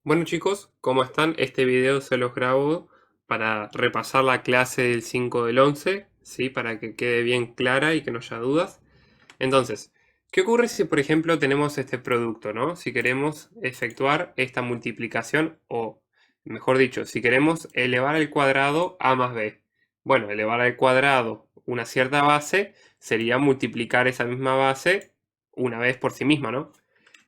Bueno chicos, ¿cómo están? Este video se los grabo para repasar la clase del 5 del 11, ¿sí? Para que quede bien clara y que no haya dudas. Entonces, ¿qué ocurre si por ejemplo tenemos este producto, ¿no? Si queremos efectuar esta multiplicación o, mejor dicho, si queremos elevar al cuadrado a más b. Bueno, elevar al cuadrado una cierta base sería multiplicar esa misma base una vez por sí misma, ¿no?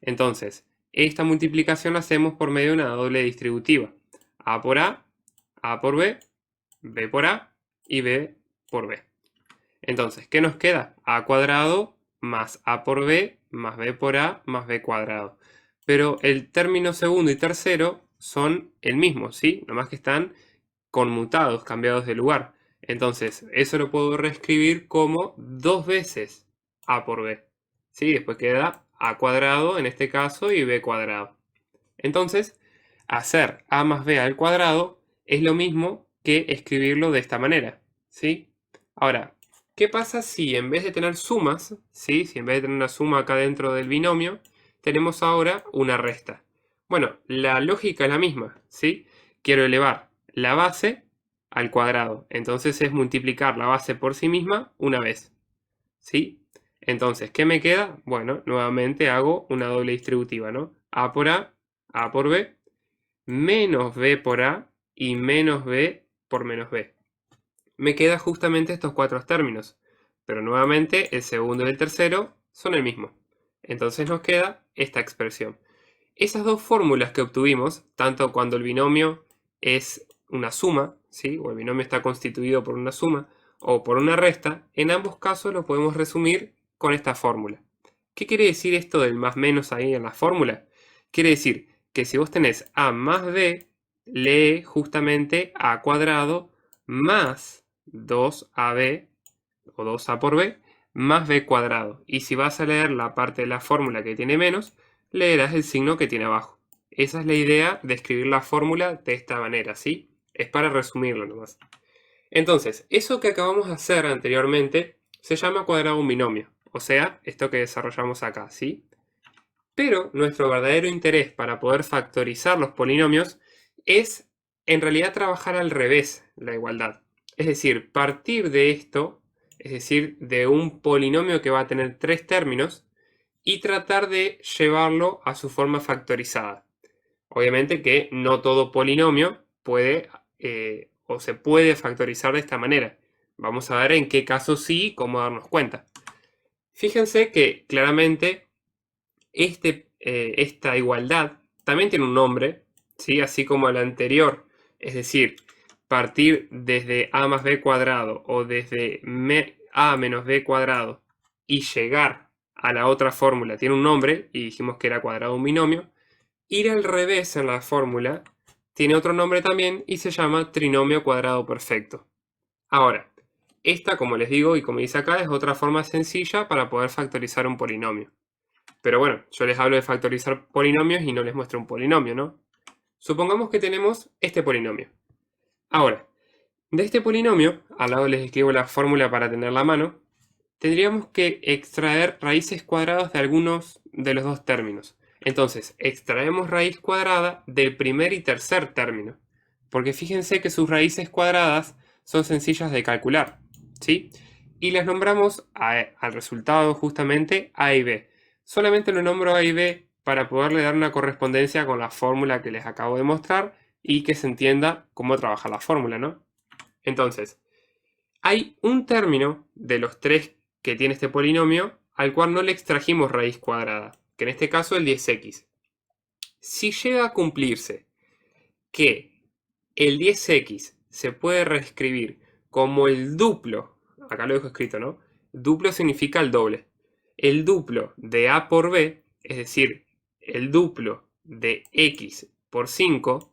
Entonces, esta multiplicación la hacemos por medio de una doble distributiva. A por A por B por A y B por B. Entonces, ¿qué nos queda? A cuadrado más A por B más B por A más B cuadrado. Pero el término segundo y tercero son el mismo, ¿sí? Nomás que están conmutados, cambiados de lugar. Entonces, eso lo puedo reescribir como dos veces A por B. ¿Sí? Después queda A cuadrado en este caso y B cuadrado. Entonces, hacer A más B al cuadrado es lo mismo que escribirlo de esta manera. ¿Sí? Ahora, ¿qué pasa si en vez de tener sumas, ¿sí? Si en vez de tener una suma acá dentro del binomio, tenemos ahora una resta? Bueno, la lógica es la misma, ¿sí? Quiero elevar la base al cuadrado. Entonces es multiplicar la base por sí misma una vez. ¿Sí? Entonces, ¿qué me queda? Bueno, nuevamente hago una doble distributiva, ¿no? A por B, menos B por A y menos B por menos B. Me quedan justamente estos cuatro términos, pero nuevamente el segundo y el tercero son el mismo. Entonces nos queda esta expresión. Esas dos fórmulas que obtuvimos, tanto cuando el binomio es una suma, ¿sí? O el binomio está constituido por una suma, o por una resta, en ambos casos lo podemos resumir con esta fórmula. ¿Qué quiere decir esto del más menos ahí en la fórmula? Quiere decir que si vos tenés a más b, lee justamente a cuadrado más 2ab o 2a por b más b cuadrado. Y si vas a leer la parte de la fórmula que tiene menos, leerás el signo que tiene abajo. Esa es la idea de escribir la fórmula de esta manera, ¿sí? Es para resumirlo nomás. Entonces, eso que acabamos de hacer anteriormente se llama cuadrado un binomio, o sea, esto que desarrollamos acá, ¿sí? Pero nuestro verdadero interés para poder factorizar los polinomios es en realidad trabajar al revés la igualdad. Es decir, partir de esto, es decir, de un polinomio que va a tener tres términos, y tratar de llevarlo a su forma factorizada. Obviamente que no todo polinomio puede o se puede factorizar de esta manera. Vamos a ver en qué casos sí y cómo darnos cuenta. Fíjense que claramente esta igualdad también tiene un nombre, ¿sí? Así como la anterior. Es decir, partir desde a más b cuadrado o desde a menos b cuadrado y llegar a la otra fórmula tiene un nombre, y dijimos que era cuadrado de un binomio. Ir al revés en la fórmula tiene otro nombre también y se llama trinomio cuadrado perfecto. Ahora, esta, como les digo y como dice acá, es otra forma sencilla para poder factorizar un polinomio. Pero bueno, yo les hablo de factorizar polinomios y no les muestro un polinomio, ¿no? Supongamos que tenemos este polinomio. Ahora, de este polinomio, al lado les escribo la fórmula para tenerla a mano, tendríamos que extraer raíces cuadradas de algunos de los dos términos. Entonces, extraemos raíz cuadrada del primer y tercer término, porque fíjense que sus raíces cuadradas son sencillas de calcular, ¿sí? Y las nombramos al resultado justamente a y b. Solamente lo nombro a y b para poderle dar una correspondencia con la fórmula que les acabo de mostrar y que se entienda cómo trabaja la fórmula, ¿no? Entonces, hay un término de los tres que tiene este polinomio al cual no le extrajimos raíz cuadrada, que en este caso el 10x. Si llega a cumplirse que el 10x se puede reescribir como el duplo, acá lo dejo escrito, ¿no? Duplo significa el doble. El duplo de a por b, es decir, el duplo de x por 5,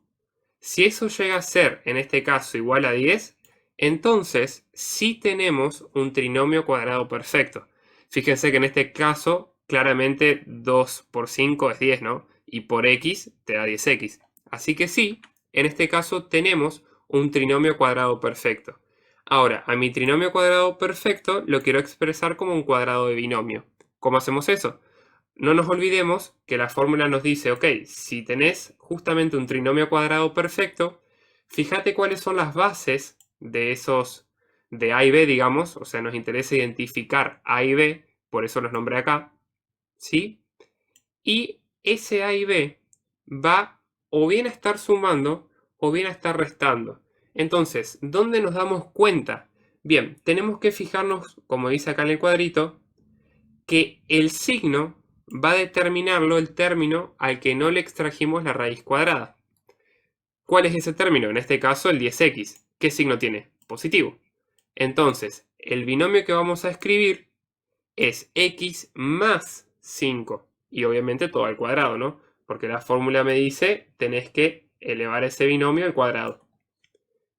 si eso llega a ser, en este caso, igual a 10, entonces sí tenemos un trinomio cuadrado perfecto. Fíjense que en este caso, claramente 2 por 5 es 10, ¿no? Y por x te da 10x. Así que sí, en este caso tenemos un trinomio cuadrado perfecto. Ahora, a mi trinomio cuadrado perfecto lo quiero expresar como un cuadrado de binomio. ¿Cómo hacemos eso? no nos olvidemos que la fórmula nos dice, ok, si tenés justamente un trinomio cuadrado perfecto, fíjate cuáles son las bases de esos, de A y B, digamos, o sea, nos interesa identificar A y B, por eso los nombré acá, ¿sí? Y ese A y B va o bien a estar sumando o bien a estar restando. Entonces, ¿dónde nos damos cuenta? Bien, tenemos que fijarnos, como dice acá en el cuadrito, que el signo va a determinarlo el término al que no le extrajimos la raíz cuadrada. ¿Cuál es ese término? En este caso el 10x. ¿Qué signo tiene? Positivo. Entonces, el binomio que vamos a escribir es x más 5. Y obviamente todo al cuadrado, ¿no? Porque la fórmula me dice tenés que elevar ese binomio al cuadrado.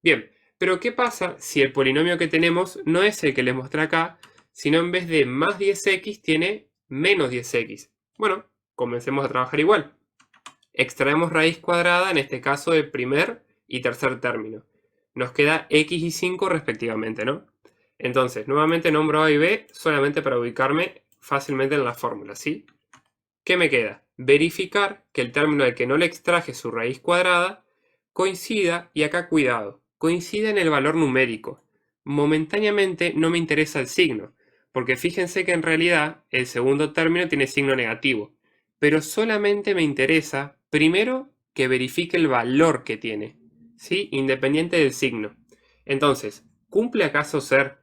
Bien, pero ¿qué pasa si el polinomio que tenemos no es el que les mostré acá, sino en vez de más 10x tiene menos 10x? Bueno, comencemos a trabajar igual. Extraemos raíz cuadrada, en este caso del primer y tercer término. Nos queda x y 5 respectivamente, ¿no? Entonces, nuevamente nombro A y B solamente para ubicarme fácilmente en la fórmula, ¿sí? ¿Qué me queda? Verificar que el término al que no le extraje su raíz cuadrada coincida, y acá cuidado, coincida en el valor numérico. Momentáneamente no me interesa el signo, porque fíjense que en realidad el segundo término tiene signo negativo, pero solamente me interesa, primero, que verifique el valor que tiene, ¿sí? Independiente del signo. Entonces, ¿cumple acaso ser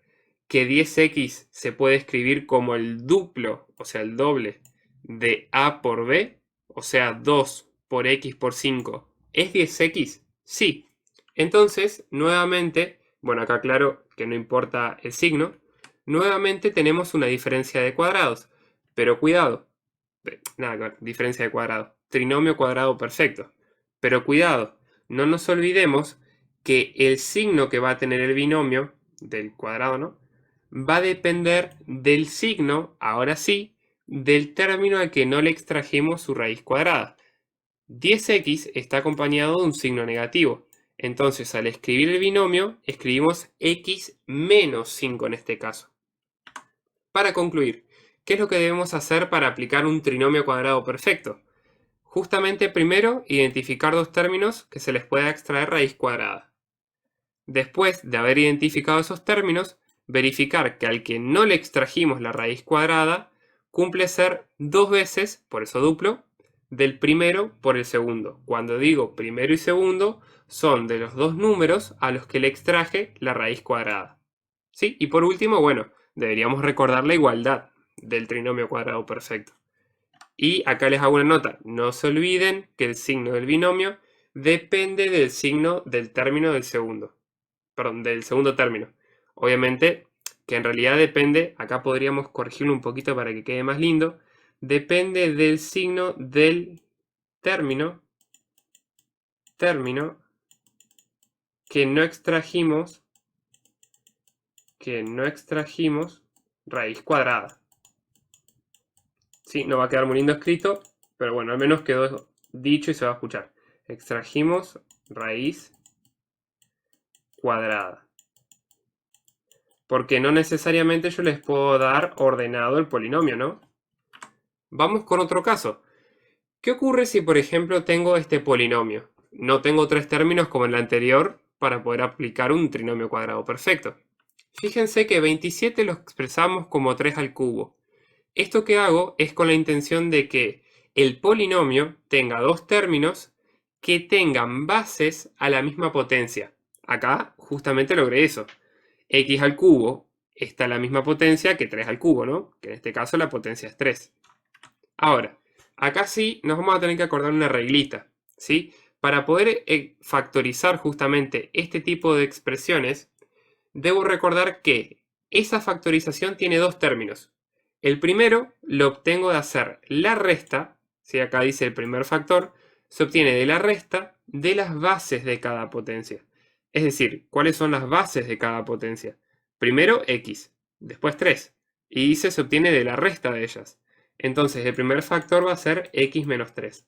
que 10x se puede escribir como el duplo, o sea, el doble, de a por b? O sea, 2 por x por 5 ¿es 10x? Sí. Entonces, nuevamente, bueno, acá claro que no importa el signo, nuevamente tenemos una diferencia de cuadrados. Pero cuidado, nada, diferencia de cuadrados, trinomio cuadrado perfecto. Pero cuidado, no nos olvidemos que el signo que va a tener el binomio del cuadrado, ¿no? Va a depender del signo, ahora sí, del término al que no le extrajimos su raíz cuadrada. 10x está acompañado de un signo negativo. Entonces, al escribir el binomio, escribimos x menos 5 en este caso. Para concluir, ¿qué es lo que debemos hacer para aplicar un trinomio cuadrado perfecto? Justamente primero, identificar dos términos que se les pueda extraer raíz cuadrada. Después de haber identificado esos términos, verificar que al que no le extrajimos la raíz cuadrada, cumple ser dos veces, por eso duplo, del primero por el segundo. Cuando digo primero y segundo, son de los dos números a los que le extraje la raíz cuadrada. ¿Sí? Y por último, bueno, deberíamos recordar la igualdad del trinomio cuadrado perfecto. Y acá les hago una nota. No se olviden que el signo del binomio depende del signo del término del segundo. Perdón, del segundo término. Obviamente que en realidad depende, acá podríamos corregirlo un poquito para que quede más lindo, depende del signo del término que no extrajimos raíz cuadrada. Sí, no va a quedar muy lindo escrito, pero bueno, al menos quedó dicho y se va a escuchar. Extrajimos raíz cuadrada. Porque no necesariamente yo les puedo dar ordenado el polinomio, ¿no? Vamos con otro caso. ¿Qué ocurre si, por ejemplo, tengo este polinomio? No tengo tres términos como en la anterior para poder aplicar un trinomio cuadrado perfecto. Fíjense que 27 lo expresamos como 3 al cubo. Esto que hago es con la intención de que el polinomio tenga dos términos que tengan bases a la misma potencia. Acá justamente logré eso. X al cubo está a la misma potencia que 3 al cubo, ¿no? Que en este caso la potencia es 3. Ahora, acá sí nos vamos a tener que acordar una reglita, ¿sí? Para poder factorizar justamente este tipo de expresiones, debo recordar que esa factorización tiene dos términos. El primero lo obtengo de hacer la resta, ¿sí? Acá dice el primer factor, se obtiene de la resta de las bases de cada potencia. Es decir, ¿cuáles son las bases de cada potencia? Primero x, después 3, y se obtiene de la resta de ellas. Entonces el primer factor va a ser x menos 3.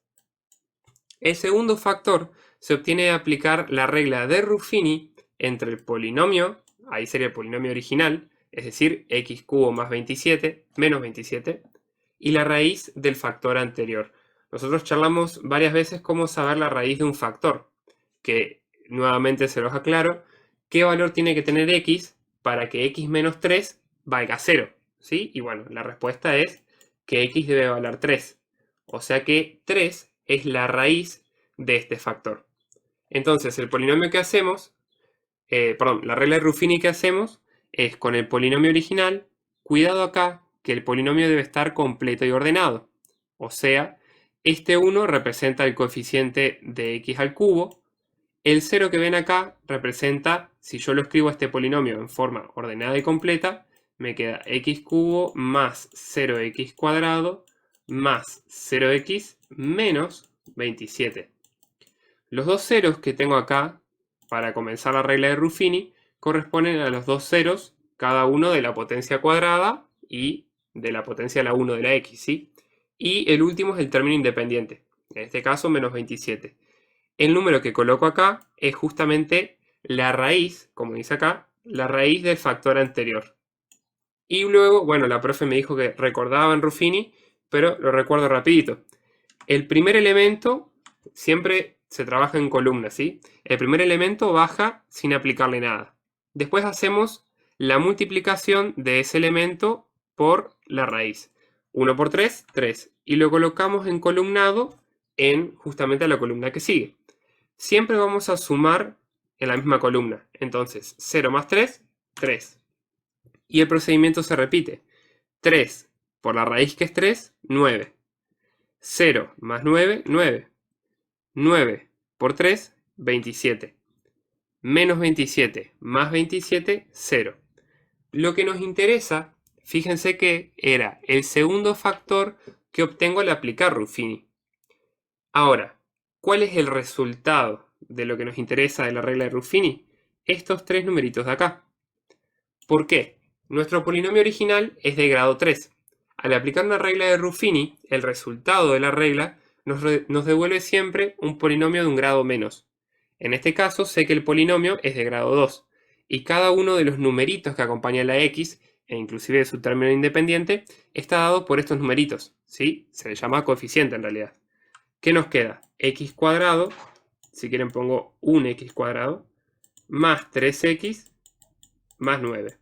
El segundo factor se obtiene de aplicar la regla de Ruffini entre el polinomio, ahí sería el polinomio original, es decir, x cubo más 27 menos 27, y la raíz del factor anterior. Nosotros charlamos varias veces cómo saber la raíz de un factor, que nuevamente se los aclaro, qué valor tiene que tener x para que x menos 3 valga 0, ¿sí? Y bueno, la respuesta es que x debe valer 3, o sea que 3 es la raíz de este factor. Entonces el polinomio que hacemos, la regla de Ruffini que hacemos es con el polinomio original, cuidado acá que el polinomio debe estar completo y ordenado. O sea, este 1 representa el coeficiente de x al cubo. El 0 que ven acá representa, si yo lo escribo a este polinomio en forma ordenada y completa, me queda x cubo más 0x cuadrado más 0x menos 27. Los dos ceros que tengo acá, para comenzar la regla de Ruffini, corresponden a los dos ceros, cada uno de la potencia cuadrada y de la potencia a la 1 de la x, ¿sí? Y el último es el término independiente, en este caso menos 27. El número que coloco acá es justamente la raíz, como dice acá, la raíz del factor anterior. Y luego, bueno, la profe me dijo que recordaba en Ruffini, pero lo recuerdo rapidito. El primer elemento siempre se trabaja en columnas, ¿sí? El primer elemento baja sin aplicarle nada. Después hacemos la multiplicación de ese elemento por la raíz. 1 por 3, 3. Y lo colocamos en columnado en justamente la columna que sigue. Siempre vamos a sumar en la misma columna. Entonces, 0 más 3, 3. Y el procedimiento se repite. 3 por la raíz que es 3, 9. 0 más 9, 9. 9 por 3, 27. Menos 27 más 27, 0. Lo que nos interesa, fíjense que era el segundo factor que obtengo al aplicar Ruffini. Ahora, ¿cuál es el resultado de lo que nos interesa de la regla de Ruffini? Estos tres numeritos de acá. ¿Por qué? Nuestro polinomio original es de grado 3. Al aplicar una regla de Ruffini, el resultado de la regla nos devuelve siempre un polinomio de un grado menos. En este caso sé que el polinomio es de grado 2 y cada uno de los numeritos que acompaña la x, e inclusive su término independiente, está dado por estos numeritos, ¿sí? Se le llama coeficiente en realidad. ¿Qué nos queda? X cuadrado, si quieren pongo un x cuadrado, más 3x más 9.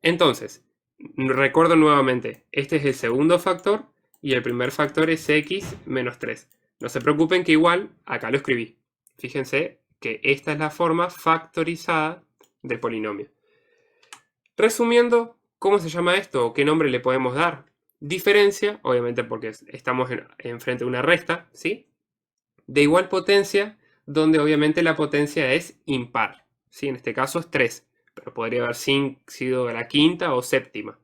Entonces, recuerdo nuevamente, este es el segundo factor y el primer factor es x menos 3. No se preocupen que igual acá lo escribí. Fíjense que esta es la forma factorizada del polinomio. Resumiendo, ¿cómo se llama esto o qué nombre le podemos dar? Diferencia, obviamente porque estamos enfrente de una resta, ¿sí? De igual potencia, donde obviamente la potencia es impar, ¿sí? En este caso es 3, pero podría haber sido la quinta o séptima.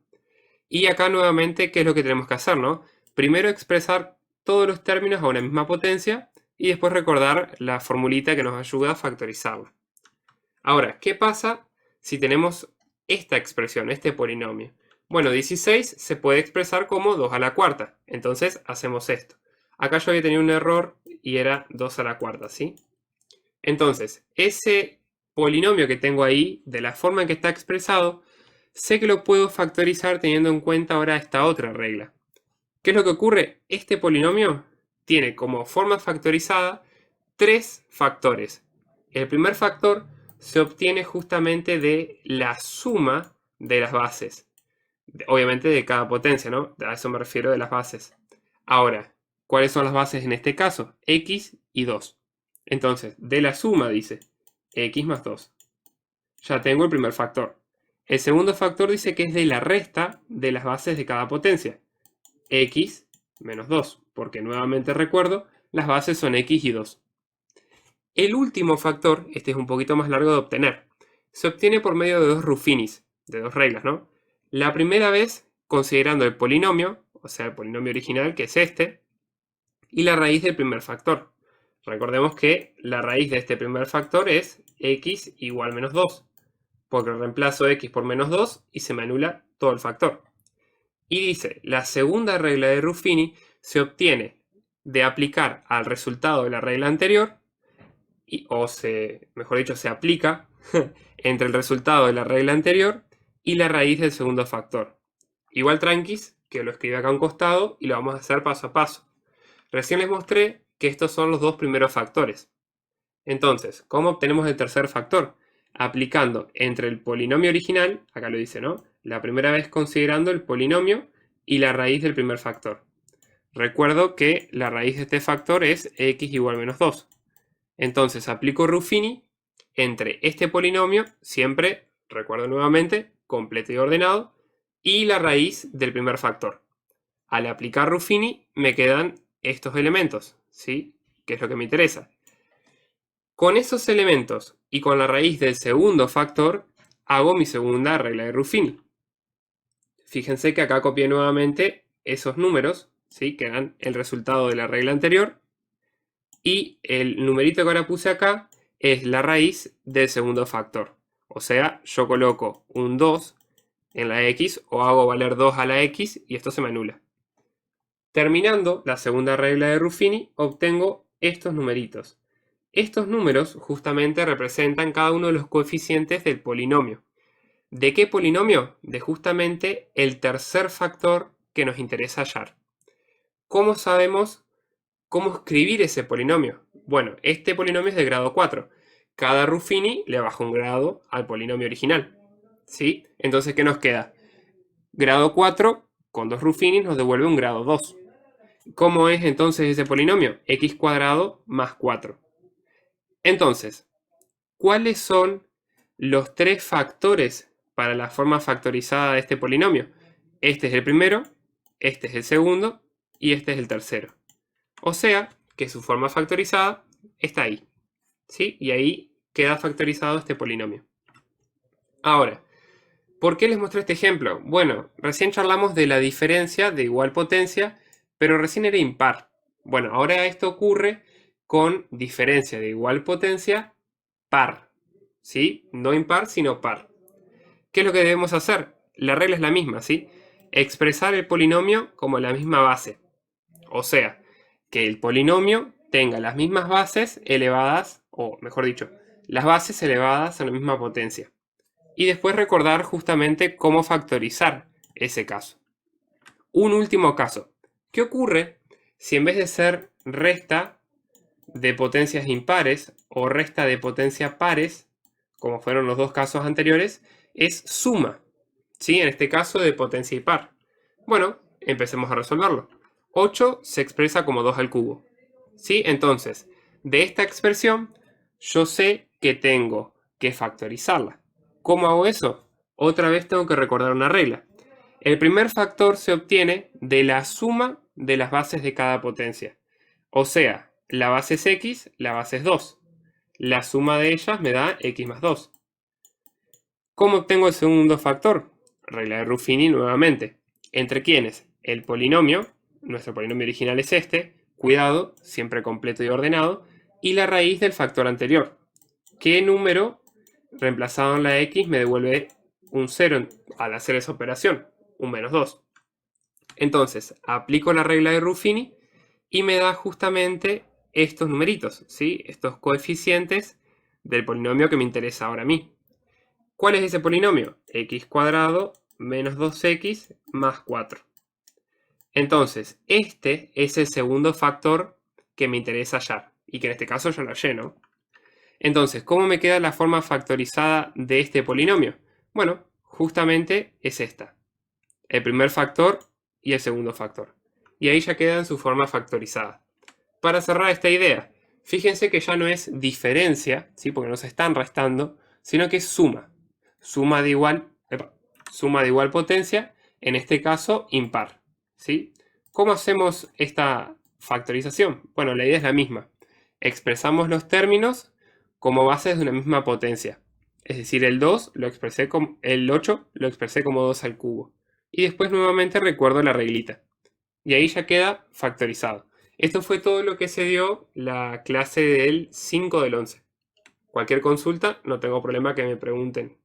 Y acá nuevamente, ¿qué es lo que tenemos que hacer, no? Primero expresar todos los términos a una misma potencia y después recordar la formulita que nos ayuda a factorizarla. Ahora, ¿qué pasa si tenemos esta expresión, este polinomio? Bueno, 16 se puede expresar como 2 a la cuarta. Entonces hacemos esto. Acá yo había tenido un error y era 2 a la cuarta, ¿sí? Entonces, ese polinomio que tengo ahí, de la forma en que está expresado, sé que lo puedo factorizar teniendo en cuenta ahora esta otra regla. ¿Qué es lo que ocurre? Este polinomio tiene como forma factorizada 3 factores. El primer factor se obtiene justamente de la suma de las bases. Obviamente de cada potencia, ¿no? A eso me refiero de las bases. Ahora, ¿cuáles son las bases en este caso? X y 2. Entonces, de la suma dice x más 2. Ya tengo el primer factor. El segundo factor dice que es de la resta de las bases de cada potencia. X menos 2, porque nuevamente recuerdo, las bases son x y 2. El último factor, este es un poquito más largo de obtener, se obtiene por medio de dos Ruffinis, de dos reglas, ¿no? La primera vez considerando el polinomio, o sea, el polinomio original, que es este, y la raíz del primer factor. Recordemos que la raíz de este primer factor es x igual menos 2, porque reemplazo x por menos 2 y se me anula todo el factor. Y dice, la segunda regla de Ruffini se obtiene de aplicar al resultado de la regla anterior, mejor dicho, se aplica entre el resultado de la regla anterior y la raíz del segundo factor. igual tranquis, que lo escribe acá a un costado y lo vamos a hacer paso a paso. Recién les mostré que estos son los dos primeros factores. Entonces, ¿cómo obtenemos el tercer factor? Aplicando entre el polinomio original, acá lo dice, ¿no? La primera vez considerando el polinomio y la raíz del primer factor. Recuerdo que la raíz de este factor es x igual a menos 2. Entonces aplico Ruffini entre este polinomio, siempre, recuerdo nuevamente, completo y ordenado, y la raíz del primer factor. Al aplicar Ruffini me quedan estos elementos, ¿sí? Que es lo que me interesa. Con esos elementos y con la raíz del segundo factor, hago mi segunda regla de Ruffini. Fíjense que acá copié nuevamente esos números, ¿sí? Que dan el resultado de la regla anterior. Y el numerito que ahora puse acá es la raíz del segundo factor. O sea, yo coloco un 2 en la x o hago valer 2 a la x y esto se me anula. Terminando la segunda regla de Ruffini, obtengo estos numeritos. Estos números justamente representan cada uno de los coeficientes del polinomio. ¿De qué polinomio? De justamente el tercer factor que nos interesa hallar. ¿Cómo sabemos cómo escribir ese polinomio? Bueno, este polinomio es de grado 4. Cada Ruffini le baja un grado al polinomio original. ¿Sí? Entonces, ¿qué nos queda? Grado 4 con 2 Ruffini nos devuelve un grado 2. ¿Cómo es entonces ese polinomio? X cuadrado más 4. Entonces, ¿cuáles son los tres factores para la forma factorizada de este polinomio? Este es el primero, este es el segundo y este es el tercero. O sea, que su forma factorizada está ahí, ¿sí? Y ahí queda factorizado este polinomio. Ahora, ¿por qué les muestro este ejemplo? Bueno, recién charlamos de la diferencia de igual potencia, pero recién era impar. Bueno, ahora esto ocurre con diferencia de igual potencia par, ¿sí? No impar, sino par. ¿Qué es lo que debemos hacer? La regla es la misma, ¿sí? Expresar el polinomio como la misma base. O sea, que el polinomio tenga las mismas bases elevadas, o mejor dicho, las bases elevadas a la misma potencia. Y después recordar justamente cómo factorizar ese caso. Un último caso. ¿Qué ocurre si en vez de ser resta de potencias impares o resta de potencia pares, como fueron los dos casos anteriores, es suma? ¿Sí? En este caso de potencia impar. Bueno, empecemos a resolverlo. 8 se expresa como 2 al cubo. ¿Sí? Entonces, de esta expresión, yo sé que tengo que factorizarla. ¿Cómo hago eso? Otra vez tengo que recordar una regla. El primer factor se obtiene de la suma de las bases de cada potencia. O sea, la base es x, la base es 2. La suma de ellas me da x más 2. ¿Cómo obtengo el segundo factor? Regla de Ruffini nuevamente. ¿Entre quiénes? El polinomio, nuestro polinomio original es este, cuidado, siempre completo y ordenado, y la raíz del factor anterior. ¿Qué número reemplazado en la x me devuelve un 0 al hacer esa operación? Un menos 2. Entonces, aplico la regla de Ruffini y me da justamente estos numeritos, ¿sí? Estos coeficientes del polinomio que me interesa ahora a mí. ¿Cuál es ese polinomio? X cuadrado menos 2x más 4. Entonces, este es el segundo factor que me interesa hallar. Y que en este caso ya lo hallé, ¿no? Entonces, ¿cómo me queda la forma factorizada de este polinomio? Bueno, justamente es esta. El primer factor y el segundo factor. Y ahí ya queda en su forma factorizada. Para cerrar esta idea, fíjense que ya no es diferencia, ¿sí? Porque no se están restando, sino que es suma. Suma de igual potencia, en este caso impar, ¿sí? ¿Cómo hacemos esta factorización? Bueno, la idea es la misma. Expresamos los términos como bases de una misma potencia. Es decir, el 8 lo expresé como 2 al cubo. Y después nuevamente recuerdo la reglita. Y ahí ya queda factorizado. Esto fue todo lo que se dio la clase del 5 del 11. Cualquier consulta, no tengo problema que me pregunten.